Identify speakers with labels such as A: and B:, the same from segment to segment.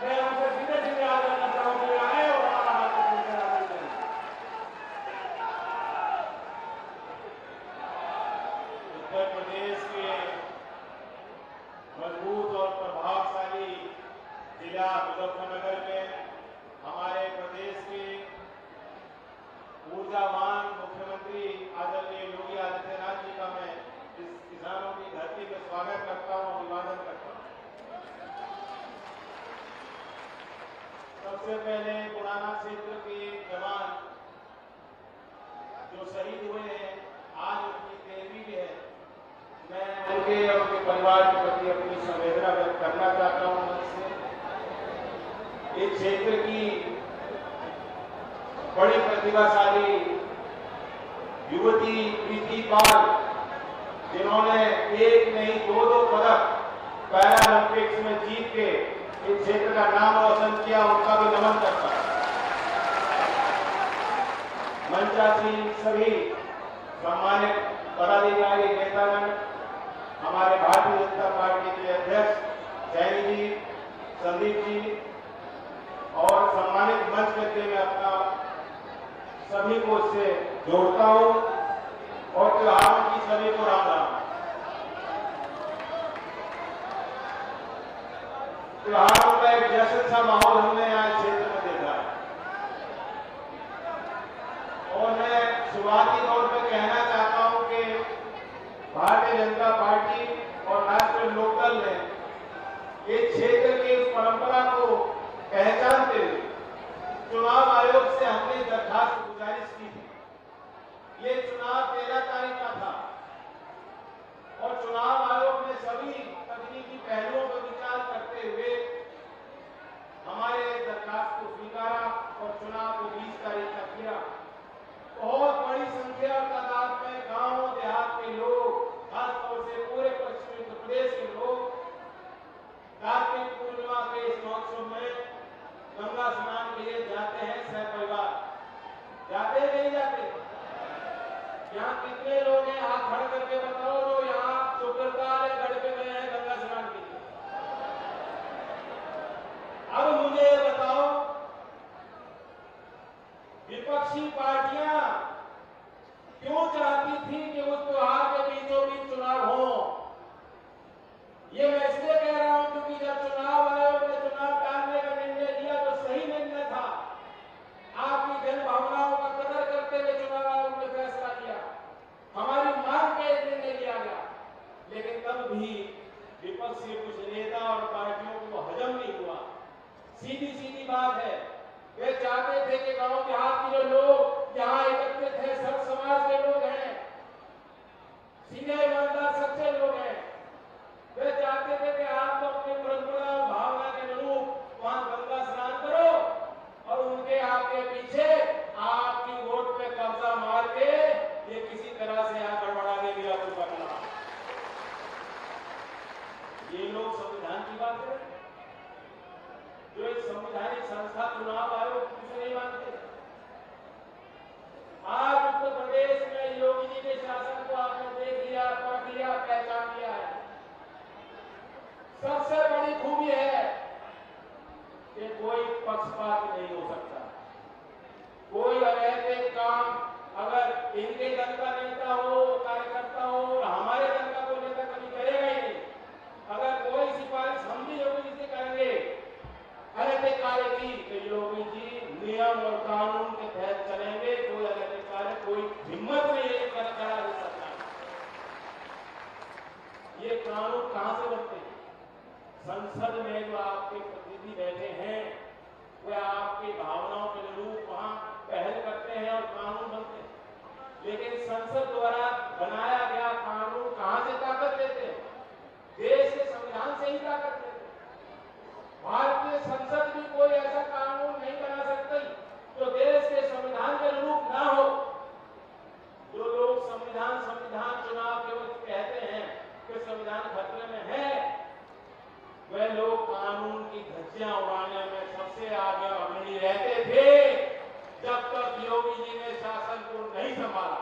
A: मैं उनसे सीधे सीधे आग्रह करता हूं कि आए और हमारा हाथ पकड़कर आगे चलें। उत्तर प्रदेश के मजबूत और प्रभावशाली जिला मुजफ्फरनगर में हमारे प्रदेश के ऊर्जावान मुख्यमंत्री आदरणीय योगी आदित्यनाथ जी का मैं इस किसानों की धरती पर स्वागत करता हूं, अभिवादन करता हूं। सबसे पहले पुराना क्षेत्र के जवान जो शहीद हुए हैं, आज उनकी 13वीं है। मैं उनके और उनके परिवार के प्रति अपनी संवेदना व्यक्त करना चाहता हूं। इस क्षेत्र की बड़ी प्रतिभाशाली युवती प्रीति पाल, जिन्होंने एक नहीं दो पदक पैरालंपिक्स में जीत के इस क्षेत्र का नाम रोशन किया, उनका भी नमन करता हूं। मंचासीन सभी सम्मानित पदाधिकारी नेतागण, हमारे भारतीय जनता पार्टी के अध्यक्ष सैनी जी, संदीप जी और सम्मानित मंच करके मैं अपना सभी को इससे जोड़ता हूं और त्योहारों की सभी को राम राम। त्योहारों का एक जश्न सा माहौल हमने आज क्षेत्र में देखा है और मैं शुरुआती तौर पर कहना चाहता हूं कि भारतीय जनता पार्टी और राष्ट्रीय लोकदल ने इस क्षेत्र की इस परंपरा को पहचानते हुए चुनाव आयोग से हमने दरखास्त गुजारिश की थी। ये चुनाव 13 तारीख का था और चुनाव आयोग ने सभी तकनीकी पहलुओं पर विचार करते हुए हमारे दरखास्त को स्वीकारा और चुनाव को 20 तारीख तक किया। बहुत बड़ी संख्या और तादाद में गांव देहात के लोग, खासतौर से पूरे पश्चिमी उत्तर प्रदेश के लोग कार्तिक पूर्णिमा के इस महोत्सव में गंगा स्नान के लिए जाते हैं। सह परिवार जाते नहीं जाते? यहाँ कितने लोग हैं? हाथ खड़ा करके बताओ जो यहाँ शुक्रवार गढ़ पे गए हैं गंगा स्नान के लिए। अब मुझे बताओ, विपक्षी पार्टियां क्यों चाहती थी कि उस त्योहार के बीचों बीच चुनाव हो? ये मैं इसलिए कह रहा हूं क्योंकि जब चुनाव आयोग ने चुनाव टालने का निर्णय लिया तो सही निर्णय था। आपकी जन भावनाओं का कदर करते हुए चुनाव आयोग ने फैसला किया, हमारी मांग पे निर्णय लिया गया। लेकिन तब भी विपक्ष के कुछ नेता और पार्टियों को हजम नहीं हुआ। सीधी सीधी बात है, वे चाहते थे कि गांव देहात के जो लोग यहाँ एकत्रित हैं, सब समाज के लोग हैं, सीधे ईमानदार सच्चे लोग हैं, वे चाहते थे कि आप तो अपनी परंपरा और भावना के अनुरूप वहां गंगा स्नान करो और उनके आपके पीछे आपकी वोट पे कब्जा मार के ये किसी तरह से यहाँ गड़बड़ा देंगे या कुछ करना। ये लोग संविधान की बात करें, जो एक संवैधानिक संस्था चुनाव आयोग किसे नहीं मानते। आज उत्तर प्रदेश में योगी जी के शासन को आपने देख लिया, पढ़ लिया, पहचान लिया है। सबसे बड़ी खूबी है कि कोई पक्षपात नहीं हो सकता। कोई अनैतिक काम अगर इनके दल का नेता हो, कार्यकर्ता हो और हमारे दल का कोई नेता कभी करेगा ही नहीं। अगर कोई सिफारिश हम भी योगी जी से करेंगे अनैतिक कार्य की, तो योगी जी नियम और कानून के तहत चलेंगे। कोई अनैतिक कार्य, कोई हिम्मत नहीं है करा दे सकता। ये कानून कहां से बनते हैं? संसद में जो आपके प्रतिनिधि बैठे हैं वे आपकी भावनाओं के अनुरूप वहां पहल करते हैं और कानून बनते हैं। लेकिन संसद द्वारा बनाया गया कानून कहां से ताकत लेते हैं? देश के संविधान से ही ताकत लेते हैं। भारतीय संसद भी कोई ऐसा कानून नहीं बना सकती जो देश के संविधान के अनुरूप ना हो। जो लोग संविधान चुनाव के वक्त कहते हैं कि संविधान खतरे में है, वे लोग कानून की धज्जियां उड़ाने में सबसे आगे अग्रणी रहते थे जब तक योगी जी ने शासन को नहीं संभाला।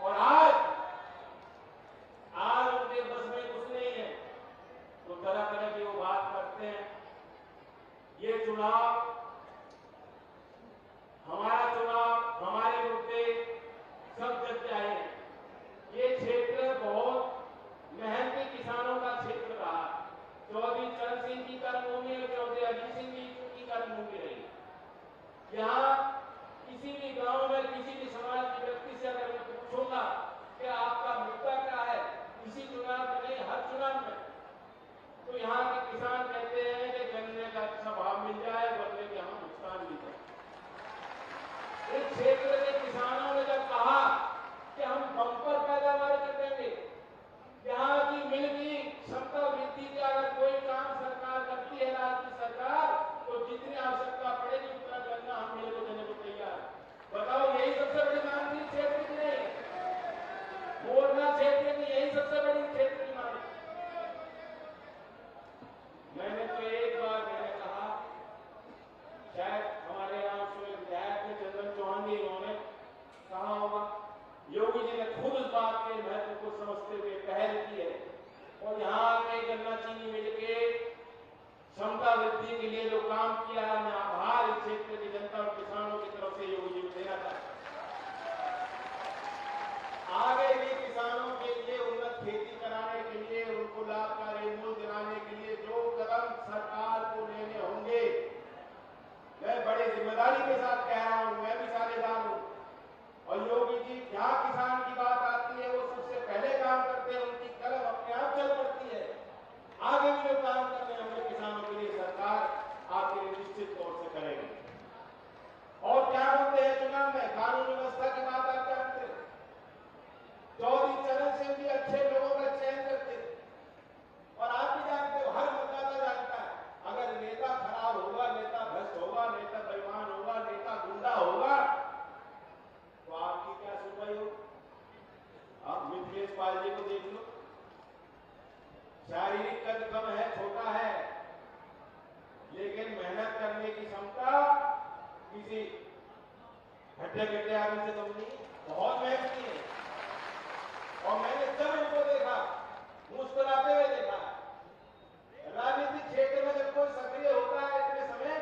A: और आज उनके बस में कुछ नहीं है, तो तरह तरह की वो बात करते हैं। ये चुनाव, हमारा चुनाव, हमारे मुद्दे सब जग जाए। ये क्षेत्र बहुत मेहनती किसानों का क्षेत्र रहा। चौधरी चरण सिंह की कर्मभूमि और चौधरी अजीत सिंह की कर्मभूमि रही। यहाँ किसी भी गांव में किसी भी समाज के व्यक्ति से अगर मैं पूछूंगा कि आपका मुद्दा क्या है, इसी चुनाव में नहीं हर चुनाव में, तो यहाँ के किसान कहते हैं कि गन्ने का अच्छा भाव मिल जाए, बदले के हमें नुकसान भी जाए। इस क्षेत्र के किसानों ने जब कहा कि हम बंपर पैदावार कर देंगे, यहाँ की मिल की क्षमता वृद्धि का अगर कोई काम सरकार करती है, राज्य सरकार, तो जितनी आवश्यकता पड़ेगी उतना गन्ना हम मिल को देने को तैयार है। बताओ, यही सबसे बड़ी मांग थी क्षेत्र की? नहीं, मोरना क्षेत्र की यही सबसे बड़ी क्षेत्र की मांग। मैंने तो एक बार मैंने कहा, शायद हमारे यहाँ से विधायक थे चंदन चौहान जी, उन्होंने कहा होगा, योगी जी ने खुद उस बात के महत्व को समझते हुए पहल की है और यहाँ के गन्ना चीनी मिल के क्षमता वृद्धि के लिए जो काम किया है, मैं आभार इस क्षेत्र की जनता और किसानों की तरफ से योगी जी को देना चाहता हूं। आगे भी किसानों के लिए उन्नत खेती कराने के लिए, उनको लाभकारी मूल्य दिलाने के लिए जो कदम सरकार को लेने होंगे, मैं बड़ी जिम्मेदारी के साथ कह रहा हूं, मैं भी साझेदार हूं। और योगी जी जहां किसान की बात आती है वो सबसे पहले काम करते हैं, उनकी कलम अपने आप चल पड़ती है। आगे भी जो काम करने होंगे किसानों के लिए सरकार आपके लिए निश्चित तौर से करेगी। और क्या बोलते हैं चुनाव में, कानून व्यवस्था की बात आप जानते हैं। चौधरी चरण सिंह भी अच्छे लोगों का चयन करते थे और आप भी जानते हो, हर मतदाता जानता है, अगर नेता खराब होगा, नेता भ्रष्ट होगा, नेता बेईमान होगा, नेता गुंडा होगा, तो आपकी क्या सुनवाई हो? आप मिथिलेश पाल जी को देख लो, शारीरिक कद कम है, छोटा है, लेकिन मेहनत करने की क्षमता किसी घटे घटे आदमी से कम नहीं, बहुत मेहनती है। और मैंने जब इनको देखा, मुस्कुराते हुए देखा। राजनीतिक क्षेत्र में जब कोई सक्रिय होता है इतने समय,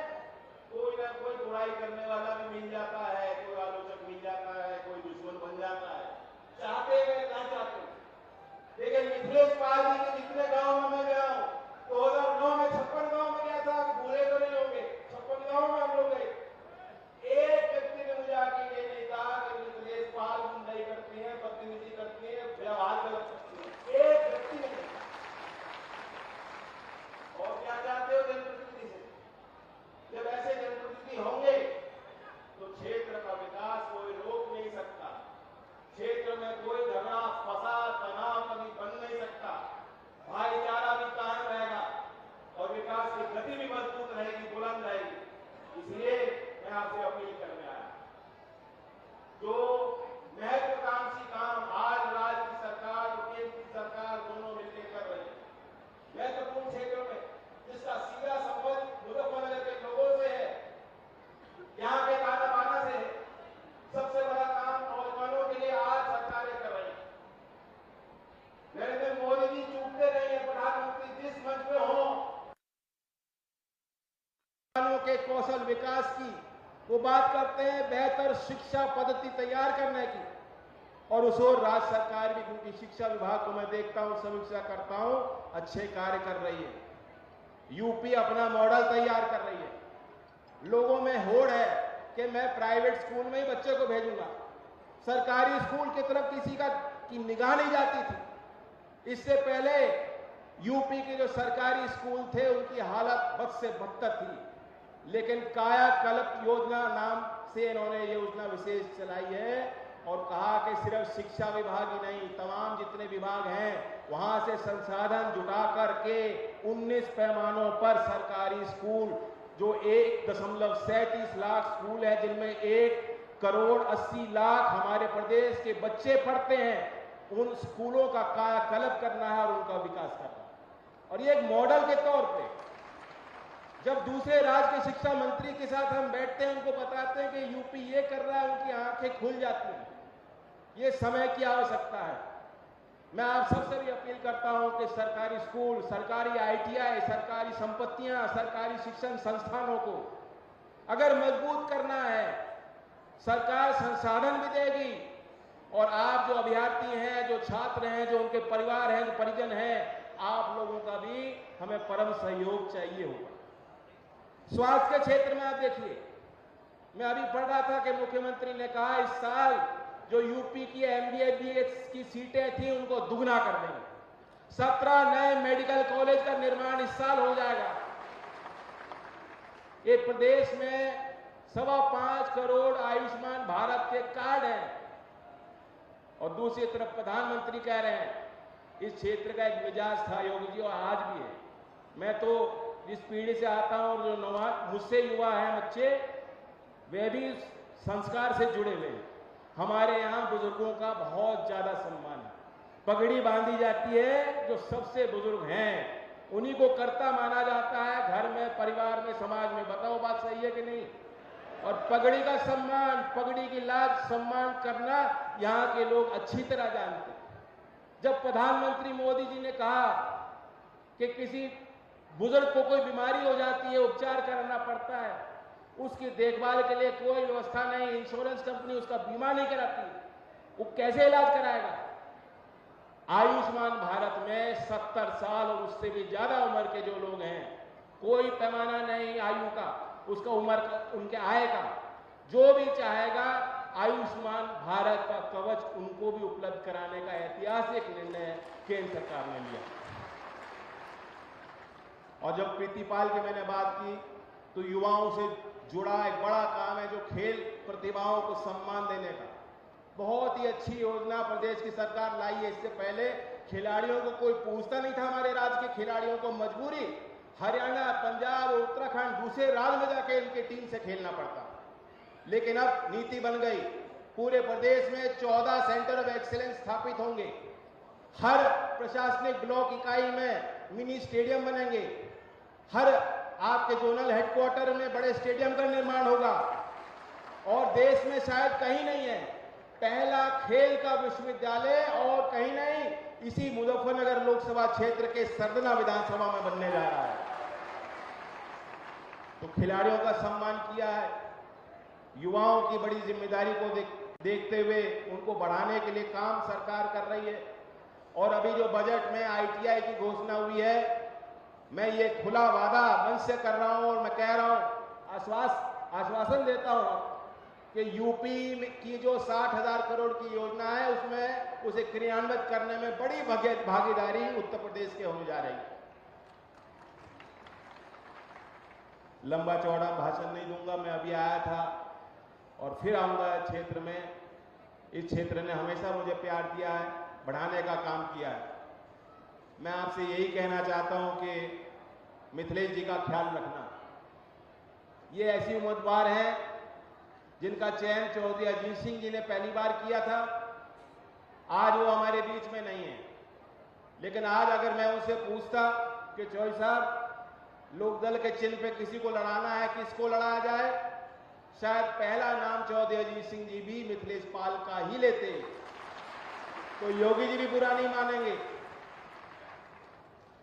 A: कोई ना कोई बुराई करने वाला भी मिल जाता है, कोई आलोचक मिल जाता है, कोई दुश्मन बन जाता है, चाहते हुए ना चाहते। लेकिन मिथिलेश पाल जी के जितने गांव में मैं गया हूं, 2009 में 56 गांव में गया था, भूले तो नहीं होंगे, 56 गांव में हम लोग गए। एक व्यक्ति ने मुझे आके ये नहीं कहा कि मिथिलेश पाल गुंडाई करती है, बदतमीजी करती है, व्यवहार गलत करती है, एक व्यक्ति ने। और क्या चाहते हो जनप्रतिनिधि से? जब ऐसे जनप्रतिनिधि होंगे तो क्षेत्र का विकास कोई रोक नहीं सकता, क्षेत्र में कोई झगड़ा फसाद तनाव कभी बन नहीं सकता, भाईचारा भी कायम रहेगा और विकास की गति भी मजबूत रहेगी, बुलंद रहेगी। इसलिए मैं आपसे अपील करने आया, जो महत्वाकांक्षी काम आज राज्य की सरकार और केंद्र की सरकार दोनों मिलकर कर रही है, महत्वपूर्ण क्षेत्रों में जिसका सीधा संबंध मुजफ्फरनगर के लोगों से है, यहाँ के ताना बाना से है, सबसे बड़ा काम नौजवानों के लिए आज सरकारें कर रही है। नरेंद्र मोदी जी चूकते नहीं है, प्रधानमंत्री जिस मंच पे हो, किसानों के कौशल विकास की वो बात करते हैं, बेहतर शिक्षा पद्धति तैयार करने की, और उस ओर राज्य सरकार भी, क्योंकि शिक्षा विभाग को मैं देखता हूं, समीक्षा करता हूं, अच्छे कार्य कर रही है। यूपी अपना मॉडल तैयार कर रही है, लोगों में होड़ है कि मैं प्राइवेट स्कूल में ही बच्चे को भेजूंगा, सरकारी स्कूल की तरफ किसी की निगाह नहीं जाती थी। इससे पहले यूपी के जो सरकारी स्कूल थे उनकी हालत बद से बदतर थी, लेकिन कायाकल्प योजना नाम से इन्होंने ये योजना विशेष चलाई है और कहा कि सिर्फ शिक्षा विभाग ही नहीं, तमाम जितने विभाग हैं वहां से संसाधन जुटा करके 19 पैमानों पर सरकारी स्कूल, जो 1.37 लाख स्कूल है, जिनमें 1,80,00,000 हमारे प्रदेश के बच्चे पढ़ते हैं, उन स्कूलों का कायाकल्प करना है और उनका विकास करना है। और ये एक मॉडल के तौर पे जब दूसरे राज्य के शिक्षा मंत्री के साथ हम बैठते हैं, उनको बताते हैं कि यूपी ये कर रहा है, उनकी आंखें खुल जाती हैं। ये समय की आवश्यकता है।
B: मैं आप सबसे भी अपील करता हूं कि सरकारी स्कूल, सरकारी ITI, सरकारी संपत्तियां, सरकारी शिक्षण संस्थानों को अगर मजबूत करना है, सरकार संसाधन भी देगी और आप जो अभ्यर्थी हैं, जो छात्र हैं, जो उनके परिवार हैं, जो परिजन हैं, आप लोगों का भी हमें परम सहयोग चाहिए होगा। स्वास्थ्य के क्षेत्र में आप देखिए, मैं अभी पढ़ रहा था कि मुख्यमंत्री ने कहा इस साल जो यूपी की MBBS की सीटें थी उनको दुगना कर देंगे। 17 नए मेडिकल कॉलेज का निर्माण इस साल हो जाएगा। ये प्रदेश में 5.25 करोड़ आयुष्मान भारत के कार्ड हैं और दूसरी तरफ प्रधानमंत्री कह रहे हैं, इस क्षेत्र का एक मिजाज था योगी जी और आज भी है। मैं तो जिस पीढ़ी से आता हूं और जो मुझसे युवा हैं बच्चे, वे भी संस्कार से जुड़े हुए हैं। हमारे यहाँ बुजुर्गों का बहुत ज्यादा सम्मान है। पगड़ी बांधी जाती है, जो सबसे बुजुर्ग हैं उन्हीं को कर्ता माना जाता है घर में, परिवार में, समाज में। बताओ बात सही है कि नहीं? और पगड़ी का सम्मान, पगड़ी की लाज सम्मान करना यहाँ के लोग अच्छी तरह जानते हैं। जब प्रधानमंत्री मोदी जी ने कहा कि किसी बुजुर्ग को कोई बीमारी हो जाती है, उपचार कराना पड़ता है, उसकी देखभाल के लिए कोई व्यवस्था नहीं, इंश्योरेंस कंपनी उसका बीमा नहीं कराती, वो कैसे इलाज कराएगा? आयुष्मान भारत में 70 साल और उससे भी ज्यादा उम्र के जो लोग हैं, कोई पैमाना नहीं आयु का, उसका उम्र का, उनके आय का, जो भी चाहेगा आयुष्मान भारत का कवच उनको भी उपलब्ध कराने का ऐतिहासिक निर्णय केंद्र सरकार ने लिया। और जब प्रीतिपाल की मैंने बात की तो युवाओं से जुड़ा एक बड़ा काम है जो खेल प्रतिभाओं को सम्मान देने का। बहुत ही अच्छी योजना प्रदेश की सरकार लाई है। इससे पहले खिलाड़ियों को कोई पूछता नहीं था, हमारे राज्य के खिलाड़ियों को मजबूरी हरियाणा, पंजाब और उत्तराखंड दूसरे राज्य में जाके इनकी टीम से खेलना पड़ता। लेकिन अब नीति बन गई, पूरे प्रदेश में 14 सेंटर ऑफ एक्सीलेंस स्थापित होंगे। हर प्रशासनिक ब्लॉक इकाई में मिनी स्टेडियम बनेंगे। हर आपके जोनल हेडक्वार्टर में बड़े स्टेडियम का निर्माण होगा। और देश में शायद कहीं नहीं है पहला खेल का विश्वविद्यालय, और कहीं नहीं, इसी मुजफ्फरनगर लोकसभा क्षेत्र के सरदना विधानसभा में बनने जा रहा है। तो खिलाड़ियों का सम्मान किया है, युवाओं की बड़ी जिम्मेदारी को देखते हुए उनको बढ़ाने के लिए काम सरकार कर रही है। और अभी जो बजट में ITI की घोषणा हुई है, मैं ये खुला वादा मंच से कर रहा हूं और मैं कह रहा हूं, आश्वासन देता हूं कि यूपी की जो 60,000 करोड़ की योजना है उसमें उसे क्रियान्वित करने में बड़ी भागीदारी उत्तर प्रदेश के होने जा रही है। लंबा चौड़ा भाषण नहीं दूंगा, मैं अभी आया था और फिर आऊंगा क्षेत्र में। इस क्षेत्र ने हमेशा मुझे प्यार दिया है, बढ़ाने का काम किया है। मैं आपसे यही कहना चाहता हूं कि मिथिलेश जी का ख्याल रखना। ये ऐसी उम्मीदवार हैं जिनका चयन चौधरी अजीत सिंह जी ने पहली बार किया था। आज वो हमारे बीच में नहीं है, लेकिन आज अगर मैं उनसे पूछता कि चौधरी साहब लोकदल के चिन्ह पे किसी को लड़ाना है, किसको लड़ाया जाए, शायद पहला नाम चौधरी अजीत सिंह जी भी मिथिलेश पाल का ही लेते। तो योगी जी भी बुरा नहीं मानेंगे।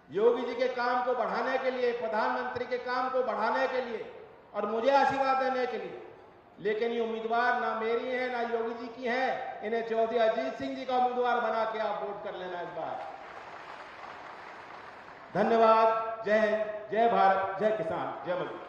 B: योगी जी के काम को बढ़ाने के लिए, प्रधानमंत्री के काम को बढ़ाने के लिए और मुझे आशीर्वाद देने के लिए, लेकिन ये उम्मीदवार ना मेरी है ना योगी जी की है, इन्हें चौधरी अजीत सिंह जी का उम्मीदवार बना के आप वोट कर लेना इस बार। धन्यवाद। जय हिंद, जय भारत, जय किसान, जय मजदूर।